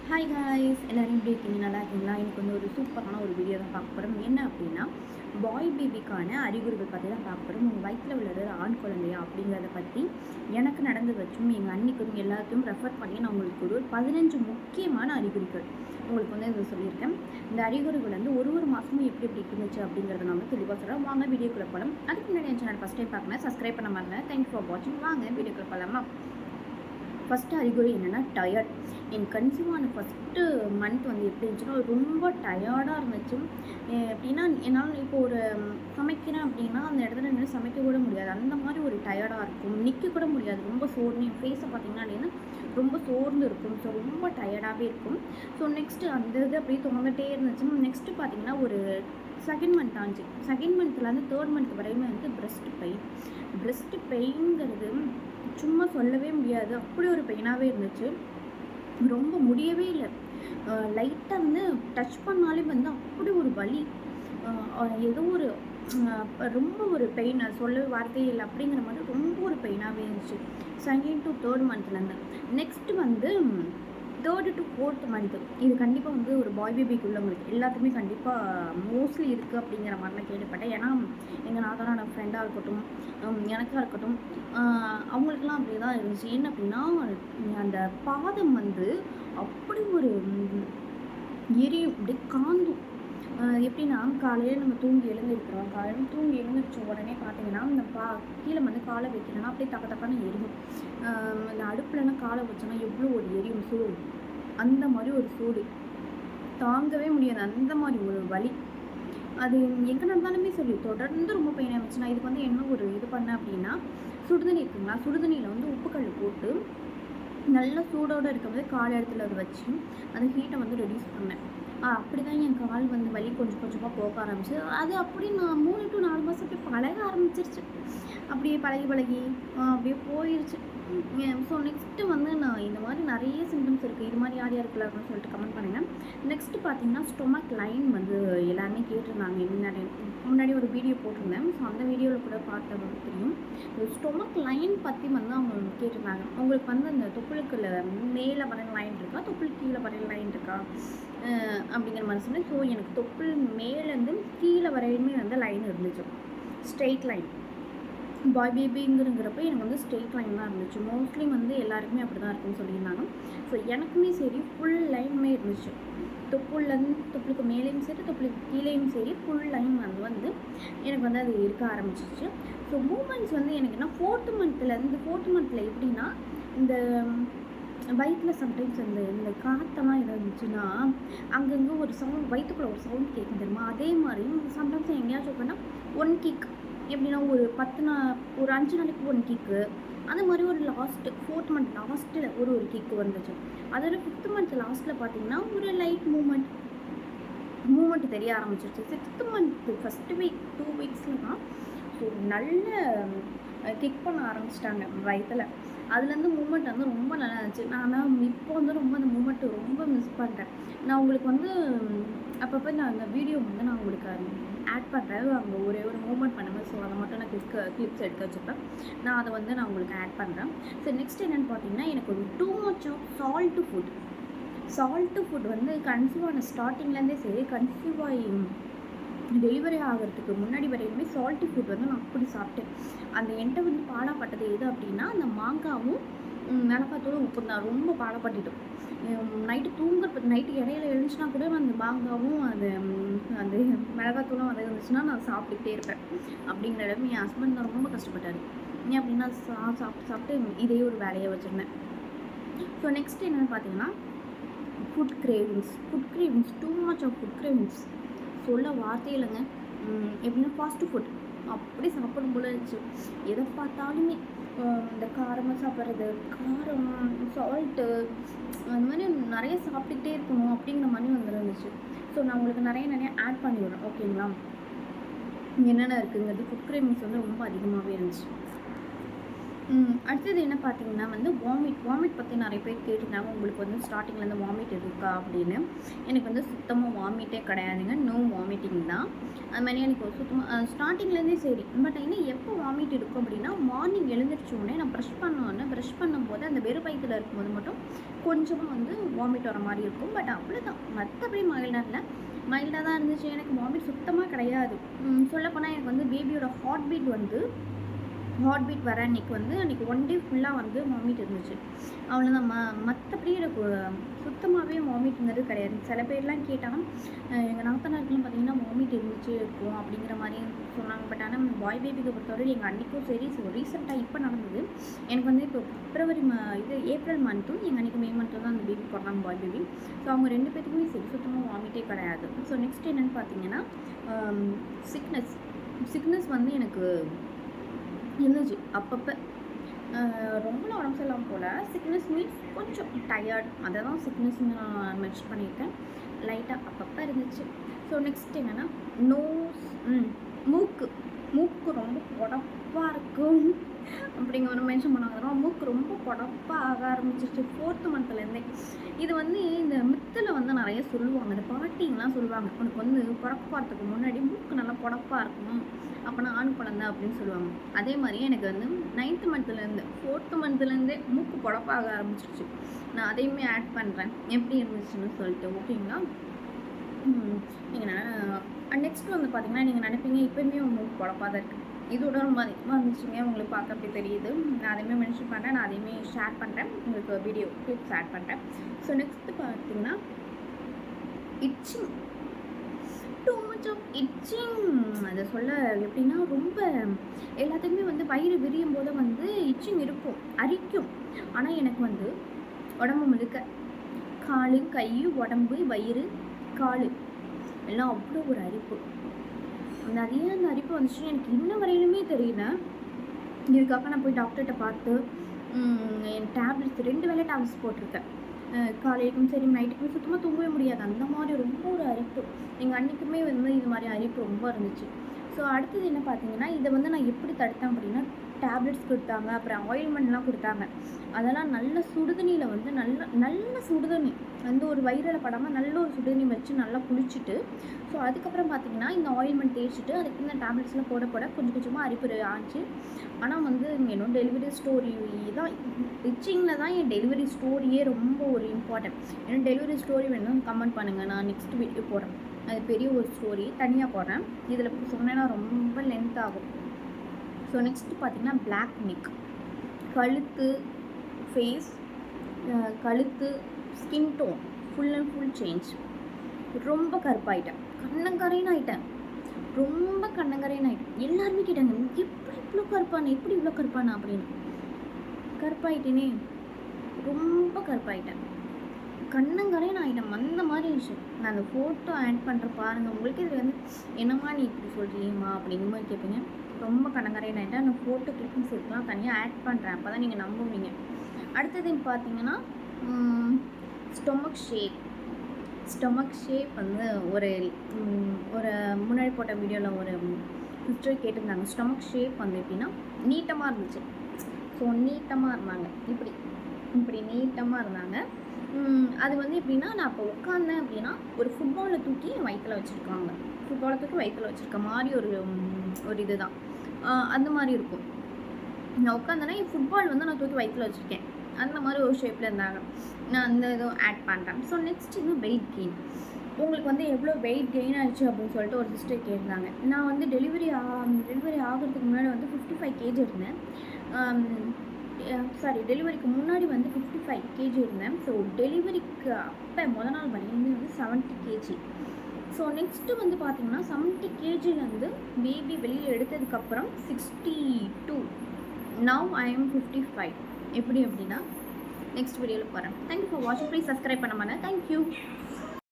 Hi guys, எல்லோரும் எப்படி இருக்கீங்க? நல்லா இருக்கீங்களா? எனக்கு வந்து ஒரு சூப்பரான ஒரு வீடியோ தான் பார்க்க போகிறோம். என்ன அப்படின்னா, பாய் பேபிக்கான அறிகுறிகள் பற்றி தான் பார்க்க போகிறோம். உங்கள் வயிற்றில் விழுற ஆண் குழந்தையா அப்படிங்கிறத பற்றி எனக்கு நடந்து வச்சும் எங்கள் அன்னிக்கும் எல்லாத்தையும் ரெஃபர் பண்ணி நான் உங்களுக்கு ஒரு 15 முக்கியமான அறிகுறிகள் உங்களுக்கு வந்து இதை சொல்லியிருக்கேன். இந்த அறிகுறிகள் வந்து ஒரு மாதமும் எப்படி எப்படி இருந்துச்சு அப்படிங்கிறத நான் வந்து தெளிவாக சொல்கிறேன். வாங்க வீடியோக்குள்ளே போகலாம். அதுக்கு முன்னாடி என் சேனல் ஃபஸ்ட் டைம் பார்க்கணும், சப்ஸ்கிரைப் பண்ண மாதிரி. தேங்க்ஸ் ஃபார் வாட்சிங். வாங்க வீடியோக்குள்ளே போகலாமா? ஃபஸ்ட்டு அறிகுறி என்னென்னா டயர்ட். என் கன்சீவ் ஆன ஃபஸ்ட்டு மந்த் வந்து எப்படி இருந்துச்சுன்னா ரொம்ப டயர்டாக இருந்துச்சு. எப்படின்னா என்னால் இப்போ ஒரு சமைக்கிறேன் அப்படின்னா அந்த இடத்துல நின்று சமைக்க கூட முடியாது, அந்த மாதிரி ஒரு டயர்டாக இருக்கும். நிற்க கூட முடியாது, ரொம்ப சோர்ந்து என் ஃபேஸை பார்த்திங்கன்னா அப்படின்னா ரொம்ப சோர்ந்து இருக்கும். ஸோ ரொம்ப டயர்டாகவே இருக்கும். ஸோ நெக்ஸ்ட்டு அந்த இது அப்படியே தோங்கிட்டே இருந்துச்சு. நெக்ஸ்ட்டு பார்த்திங்கன்னா ஒரு செகண்ட் மந்த் ஆச்சு. செகண்ட் மந்த்லேருந்து தேர்ட் மந்த் வரையுமே வந்து ப்ரெஸ்ட்டு பெயின்ங்கிறது சும்மா சொல்லவே முடியாது, அப்படி ஒரு பெயினாகவே இருந்துச்சு. ரொம்ப முடியவே இல்லை. லைட்டாக வந்து டச் பண்ணாலே வந்து அப்படி ஒரு வலி, ஏதோ ஒரு ரொம்ப ஒரு பெயின், சொல்லவே வார்த்தையே இல்லை அப்படிங்கிற மாதிரி ரொம்ப ஒரு பெயினாகவே இருந்துச்சு செகண்ட் டு தேர்ட் மந்த்லேருந்து. நெக்ஸ்ட்டு வந்து தேர்டு டு ஃபோர்த் மந்த்து இது கண்டிப்பாக வந்து ஒரு பாய் பேபிக்கு உள்ளவங்களுக்கு எல்லாத்துக்குமே கண்டிப்பாக மோஸ்ட்லி இருக்குது அப்படிங்கிற மாதிரி நான் கேள்விப்பட்டேன். ஏன்னா எங்கள் நாதனோட ஃப்ரெண்டாக இருக்கட்டும், எனக்காக இருக்கட்டும், அவங்களுக்குலாம் அப்படி தான் இருந்துச்சு. என்ன அப்படின்னா அந்த பாதம் வந்து அப்படி ஒரு எரியும், அப்படியே காந்தும். எப்படின்னா காலையில் நம்ம தூங்கி எழுந்திருக்கிறோம், காலையில் தூங்கி எழுந்திரிச்ச உடனே பார்த்தீங்கன்னா இந்த கீழே வந்து காலை வைக்கிறோன்னா அப்படியே தக்கன்னு எரியும். இந்த அடுப்புலலாம் காலை வச்சோன்னா எவ்வளோ ஒரு எரியும் சூடு, அந்த மாதிரி ஒரு சூடு தாங்கவே முடியாது, அந்த மாதிரி ஒரு வலி. அது எங்கே நடந்தாலுமே சொல்லி தொடர்ந்து ரொம்ப பெயின் ஆகிடுச்சு. நான் இதுக்கு வந்து என்ன ஒரு இது பண்ணேன் அப்படின்னா, சுடுதண்ணி இருக்குங்களா, சுடுதண்ணியில் வந்து உப்புக்கல் போட்டு நல்லா சூடோடு இருக்கும்போது கால் இடத்துல அதை வச்சு அந்த ஹீட்டை வந்து ரெடியூஸ் பண்ணேன். அப்படி தான் என் கால் வந்து வலி கொஞ்சம் கொஞ்சமாக போக ஆரம்பிச்சு. அது அப்படி நான் 3 to 4 மாதம் அப்படியே பழக ஆரம்பிச்சிருச்சு. அப்படியே பழகி அப்படியே போயிடுச்சு. ஸோ நெக்ஸ்ட்டு வந்து நான் இந்த மாதிரி நிறைய சிம்டம்ஸ் இருக்குது, இது மாதிரி யார் யாருக்குள்ள இருக்குன்னு சொல்லிட்டு கமெண்ட் பண்ணுங்கள். நெக்ஸ்ட்டு பார்த்தீங்கன்னா ஸ்டொமக் லைன் வந்து எல்லாருமே கேட்டிருந்தாங்க. முன்னாடி ஒரு வீடியோ போட்டிருந்தேன். ஸோ அந்த வீடியோவில் கூட பார்த்தவங்களுக்கு தெரியும். ஸ்டொமக் லைன் பற்றி வந்து அவங்க கேட்டிருந்தாங்க. உங்களுக்கு வந்து அந்த தொப்புளுக்குள்ள மேலே வர லைன் இருக்கா, தொப்புளுக்கு கீழே வர லைன் இருக்கா அப்படிங்கிற மாதிரி சொன்னேன். ஸோ எனக்கு தொப்புள் மேலேருந்து கீழே வரையுமே வந்து லைன் இருந்துச்சு, ஸ்ட்ரெயிட் லைன். பாய் பேபிங்கிறப்ப எனக்கு வந்து ஸ்ட்ரெயிட் லைன் தான் இருந்துச்சு. மோஸ்ட்லி வந்து எல்லாருக்குமே அப்படி தான் இருக்குன்னு சொல்லியிருந்தாங்க. ஸோ எனக்குமே சரி ஃபுல் லைனுமே இருந்துச்சு. தொப்புளுக்கு மேலேயும் சரி தொப்புளுக்கு கீழேயும் சரி ஃபுல் லைன் வந்து எனக்கு வந்து அது இருக்க ஆரம்பிச்சிச்சு. ஸோ மூமெண்ட்ஸ் வந்து எனக்கு என்ன ஃபோர்த்து மந்தில் எப்படின்னா இந்த வயிற்றில் சம்டைம்ஸ் இந்த காற்றெல்லாம் இருந்துச்சுன்னா அங்கங்கே ஒரு சவுண்ட், வயிற்றுக்குள்ளே ஒரு சவுண்ட் கேட்கும் தெரியுமா, அதே மாதிரி சம்டைம்ஸ் எங்கேயாச்சும் பண்ணால் 1 கிக், எப்படின்னா ஒரு 5 நாளைக்கு 1 கிக்கு, அந்த மாதிரி ஒரு லாஸ்ட்டு 4th மந்த் லாஸ்ட்டில் ஒரு கிக்கு வந்துச்சு. அதோட 5th மந்த் லாஸ்ட்டில் பார்த்தீங்கன்னா ஒரு லைட் மூமெண்ட் தெரிய ஆரம்பிச்சிருச்சு. 6th மந்த் ஃபஸ்ட்டு வீக் 2 வீக்ஸில் தான் ஸோ நல்ல கிக் பண்ண ஆரம்பிச்சிட்டாங்க வயிற்றில். அதுலேருந்து மூமெண்ட் வந்து ரொம்ப நல்லா இருந்துச்சு. ஆனால் இப்போ வந்து ரொம்ப அந்த மூமெண்ட்டு ரொம்ப மிஸ் பண்ணுறேன். நான் உங்களுக்கு வந்து அப்பப்போ நான் அந்த வீடியோ வந்து நான் உங்களுக்கு ஆட் பண்ணுறேன். அங்கே ஒரே ஒரு மூமெண்ட் பண்ணுவேன். ஸோ அதை மட்டும் நான் கிளிப்ஸ் எடுத்து வச்சுப்பேன். நான் அதை வந்து நான் உங்களுக்கு ஆட் பண்ணுறேன். ஸோ நெக்ஸ்ட் என்னென்னு பார்த்தீங்கன்னா, எனக்கு ஒரு too much of salt food வந்து கன்சீவ் ஆன ஸ்டார்டிங்லேருந்தே சரி, கன்சீவ் ஆகி டெலிவரி ஆகிறதுக்கு முன்னாடி வரையுமே சால்ட்டி ஃபுட் வந்து நான் அப்படி சாப்பிட்டேன். அந்த என்கிட்ட வந்து பாடப்பட்டது எது அப்படின்னா, அந்த மாங்காவும் மிளகாத்தூளும் உப்பு தான். ரொம்ப பாடப்பட்டுட்டோம். நைட்டு இடையில எழுந்துச்சுன்னா கூட அந்த மாங்காவும் அந்த மிளகாத்தூளும் அது இருந்துச்சுன்னா நான் சாப்பிட்டுக்கிட்டே இருப்பேன். அப்படிங்கிற அளவுக்கு என் ஹஸ்பண்ட் தான் ரொம்ப கஷ்டப்பட்டார். ஏன் அப்படின்னா சாப்பிட்டு இதே ஒரு வேலையை வச்சுருந்தேன். ஸோ நெக்ஸ்ட் என்னென்னு பார்த்தீங்கன்னா food cravings too much of food cravings சொல்ல வார்த்தை இல்லைங்க. எப்படின்னா ஃபாஸ்ட்டு ஃபுட் அப்படி சாப்பிடும் போல இருந்துச்சு. எதை பார்த்தாலுமே இந்த காரமாக சாப்பிட்றது, காரம், சால்ட்டு, அந்த மாதிரி நிறைய சாப்பிட்டுக்கிட்டே இருக்கணும் அப்படிங்கிற மாதிரி வந்துருந்துச்சு. ஸோ நான் உங்களுக்கு நிறைய ஆட் பண்ணி விடுறேன், ஓகேங்களா? என்னென்ன இருக்குங்கிறது ஃபுட் கிரேவிங்ஸ் வந்து ரொம்ப அதிகமாகவே இருந்துச்சு. அடுத்தது என்ன பார்த்தீங்கன்னா வந்து வாமிட் பற்றி நிறைய பேர் கேட்டிருந்தாங்க. உங்களுக்கு வந்து ஸ்டார்டிங்லேருந்து வாமிட் இருக்கா அப்படின்னு. எனக்கு வந்து சுத்தமாக வாமிட்டே கிடையாதுங்க. நோ வாமிட்டிங் தான். அது மாதிரி எனக்கு சுத்தமாக ஸ்டார்டிங்லேருந்தே சரி. பட் இன்னும் எப்போ வாமிட் இருக்கும் அப்படின்னா, மார்னிங் எழுந்திரிச்ச உடனே நான் ப்ரஷ் பண்ணும்போது அந்த வெறும் வயித்துல இருக்கும்போது மட்டும் கொஞ்சமாக வந்து வாமிட் வர மாதிரி இருக்கும். பட் அவ்வளோதான். மற்றபடி மைல்டாக தான் இருந்துச்சு. எனக்கு வாமிட் சுத்தமாக கிடையாது. சொல்லப்போனால் எனக்கு வந்து பேபியோட ஹார்ட் பீட் வர அன்றைக்கி ஒன் டே ஃபுல்லாக வந்து வாமிட் இருந்துச்சு. அவ்வளோதான். மற்றபடி எனக்கு சுத்தமாகவே வாமிட்ங்கிறது கிடையாது. சில பேர்லாம் கேட்டால் எங்கள் நாத்தனாருக்குலாம் பார்த்திங்கன்னா வாமிட் இருந்துச்சு இருக்கும் அப்படிங்கிற மாதிரி சொன்னாங்க. பட் ஆனால் பாய் பேபிக்கு பொறுத்தவரை எங்கள் அன்றைக்கும் சரி, ரீசெண்டாக இப்போ நடந்தது. எனக்கு வந்து இப்போ ஏப்ரல் மந்த்தும் எங்கள் அன்றைக்கி மே மந்த்தும் தான் அந்த பேபி பிறந்தாங்க, பாய் பேபி. ஸோ அவங்க 2 பேத்துக்குமே சரி சுத்தமாக வாமிட்டே கிடையாது. ஸோ நெக்ஸ்ட் என்னென்னு பார்த்தீங்கன்னா சிக்னஸ் வந்து எனக்கு இருந்துச்சு அப்பப்போ. ரொம்பலாம் உடம்பு சரியில்லாமல் போல். சிக்னஸ் மீன்ஸ் கொஞ்சம் டயர்ட், அதை தான் சிக்னஸ்ன்னு நான் மென்ஷன் பண்ணியிருக்கேன். லைட்டாக அப்பப்போ இருந்துச்சு. ஸோ நெக்ஸ்ட் என்னென்னா மூக்கு ரொம்ப பொடப்பாக இருக்கும் அப்படிங்கிற ஒரு மென்ஷன் பண்ணாங்க. மூக்கு ரொம்ப பொடப்பாக ஆக ஆரம்பிச்சிருச்சு 4th மந்த்லேருந்தே. இது வந்து இந்த மித்தில் வந்து நிறைய சொல்லுவாங்க. இந்த பாட்டிங்கெலாம் சொல்லுவாங்க, உனக்கு வந்து பிறக்கிறதுக்கு முன்னாடி மூக்கு நல்லா பொடப்பாக இருக்கணும், அப்போனா ஆண் குழந்தை அப்படின்னு சொல்லுவாங்க. அதே மாதிரி எனக்கு வந்து 9th மந்த்லேருந்து 4th மந்த்லேருந்தே மூக்கு பொடப்பாக ஆரம்பிச்சிருச்சு. நான் அதையுமே ஆட் பண்ணுறேன் எப்படி இருந்துச்சுன்னு சொல்லிட்டு. ஓகேங்களா? நீங்கள் நெக்ஸ்ட் வந்து பார்த்தீங்கன்னா நீங்கள் நினைப்பீங்க இப்போயுமே உங்கள் மூக்கு பொடப்பாக தான் இருக்குது. இதோட ரொம்ப அதிகமாக இருந்துச்சுங்க. உங்களுக்கு பார்க்க அப்படி தெரியுது. நான் அதையுமே மென்ஷன் பண்ணுறேன். நான் அதையுமே ஷேர் பண்ணுறேன். உங்களுக்கு வீடியோ கிளிப்ஸ் ஆட் பண்ணுறேன். ஸோ நெக்ஸ்ட்டு பார்த்தீங்கன்னா இட்சிங், டூ மச் ஆஃப் இட்சிங். அதை சொல்ல எப்படின்னா ரொம்ப எல்லாத்துக்குமே வந்து வயிறு விரியும் போது வந்து இட்சிங் இருக்கும், அரிக்கும். ஆனால் எனக்கு வந்து உடம்பு முழுக்க காலு, கை, உடம்பு, வயிறு, கால் எல்லாம் அவ்வளோ ஒரு அரிப்பு. நிறைய அந்த அரிப்பு வந்துச்சுன்னு எனக்கு இன்ன வரையிலுமே தெரியல. இதுக்காக நான் போய் டாக்டர்கிட்ட பார்த்து என் டேப்லெட்ஸ் 2 வேளை டேப்லெட்ஸ் போட்டிருக்கேன். காலைக்கும் சரி நைட்டுக்கும் சுத்தமாக தூங்கவே முடியாது. அந்த மாதிரி ரொம்ப ஒரு அரிப்பு. எங்கள் அன்றைக்குமே வந்து இது மாதிரி அரிப்பு ரொம்ப இருந்துச்சு. ஸோ அடுத்தது என்ன பார்த்தீங்கன்னா, இதை வந்து நான் எப்படி தடுத்தேன் அப்படின்னா, டேப்லெட்ஸ் கொடுத்தாங்க, அப்புறம் ஆயில்மெண்ட்லாம் கொடுத்தாங்க. அதெல்லாம் நல்ல சுடுதண்ணியில் வந்து நல்ல சுடுதண்ணி வந்து ஒரு வயிறில் படாமல் நல்ல ஒரு சுடுதண்ணி வச்சு நல்லா குளிச்சுட்டு, ஸோ அதுக்கப்புறம் பார்த்திங்கன்னா இந்த ஆயில்மெண்ட் தேய்ச்சிட்டு அதுக்கு இந்த டேப்லெட்ஸ்லாம் போட கொஞ்சம் கொஞ்சமாக அரிப்பு ஆச்சு. ஆனால் வந்து என்னோட டெலிவரி ஸ்டோரி தான், இச்சிங்கில் தான் என் டெலிவரி ஸ்டோரியே ரொம்ப ஒரு இம்பார்ட்டன்ட். ஏன்னா டெலிவரி ஸ்டோரி வேணும்னு கமெண்ட் பண்ணுங்கள், நான் நெக்ஸ்ட் வீடியோ போடுறேன். அது பெரிய ஒரு ஸ்டோரி தனியாக போடுறேன். இதில் சொன்னேன்னா ரொம்ப லென்த் ஆகும். ஸோ நெக்ஸ்ட்டு பார்த்திங்கன்னா பிளாக் நெக், கழுத்து, ஃபேஸ், கழுத்து, skin tone full and full change. ரொம்ப கருப்பாயிட்டேன், கண்ணங்கரைன்னு ஆகிட்டேன், ரொம்ப கண்ணங்கரைன்னு ஆகிட்டேன். எல்லாருமே கேட்டாங்க, எப்படி இவ்வளோ கருப்பானு அப்படின்னு. கருப்பாயிட்டேனே, ரொம்ப கருப்பாயிட்டேன், கண்ணங்கரைன்னு ஆகிட்டேன். அந்த மாதிரி இருந்துச்சு. நான் அந்த ஃபோட்டோ ஆட் பண்ணுற பாருங்கள், உங்களுக்கு இது வந்து என்னம்மா நீ இப்படி சொல்கிறீங்கம்மா அப்படிங்கிற மாதிரி கேட்பீங்க. ரொம்ப கண்ணங்கரைன்னு ஆகிட்டேன். அந்த ஃபோட்டோ கிளிப்பிங்ஸ் இருக்கலாம் தனியாக ஆட் பண்ணுறேன், அப்போ தான் நீங்கள் நம்புவீங்க. அடுத்தது பார்த்தீங்கன்னா ஸ்டொமக் ஷேப் வந்து ஒரு முன்னாடி போட்ட வீடியோவில் ஒரு சிஸ்டர் கேட்டிருந்தாங்க. ஸ்டொமக் ஷேப் வந்து எப்படின்னா நீட்டமாக இருந்துச்சு. ஸோ நீட்டமாக இருந்தாங்க, இப்படி நீட்டமாக இருந்தாங்க. அது வந்து எப்படின்னா, நான் இப்போ உட்காந்தேன் அப்படின்னா ஒரு ஃபுட்பாலை தூக்கி வயிற்றில் வச்சுருக்காங்க, வயிற்றில் வச்சுருக்க மாதிரி ஒரு இது தான் அந்த மாதிரி இருக்கும். நான் உட்காந்தேன்னா என் ஃபுட்பால் வந்து நான் தூக்கி வயிற்றில் வச்சுருக்கேன், அந்த மாதிரி ஒரு ஷேப்பில் இருந்தாங்க. நான் அந்த இதுவும் ஆட் பண்ணுறேன். ஸோ நெக்ஸ்ட் இன்னும் வெயிட் கெயின். உங்களுக்கு வந்து எவ்வளோ வெயிட் கெயின் ஆகிடுச்சு அப்படின்னு சொல்லிட்டு ஒரு சிஸ்டர் கேட்டிருந்தாங்க. நான் வந்து டெலிவரி ஆகிறதுக்கு முன்னாடி வந்து 55 kg இருந்தேன். டெலிவரிக்கு முன்னாடி வந்து 55 kg இருந்தேன். ஸோ டெலிவரிக்கு அப்போ முதல் நாள் வரையுமே வந்து 70 kg. ஸோ நெக்ஸ்ட்டு வந்து பார்த்திங்கன்னா 70 kgலேருந்து பேபி வெளியில் எடுத்ததுக்கப்புறம் 62. Now I am 55. எப்படி அப்படின்னா நெக்ஸ்ட் வீடியோவில் போகிறேன். தேங்க்யூ ஃபார் வாட்சிங். ப்ளீஸ் சப்ஸ்கிரைப் பண்ண மாட்டேன். தேங்க்யூ.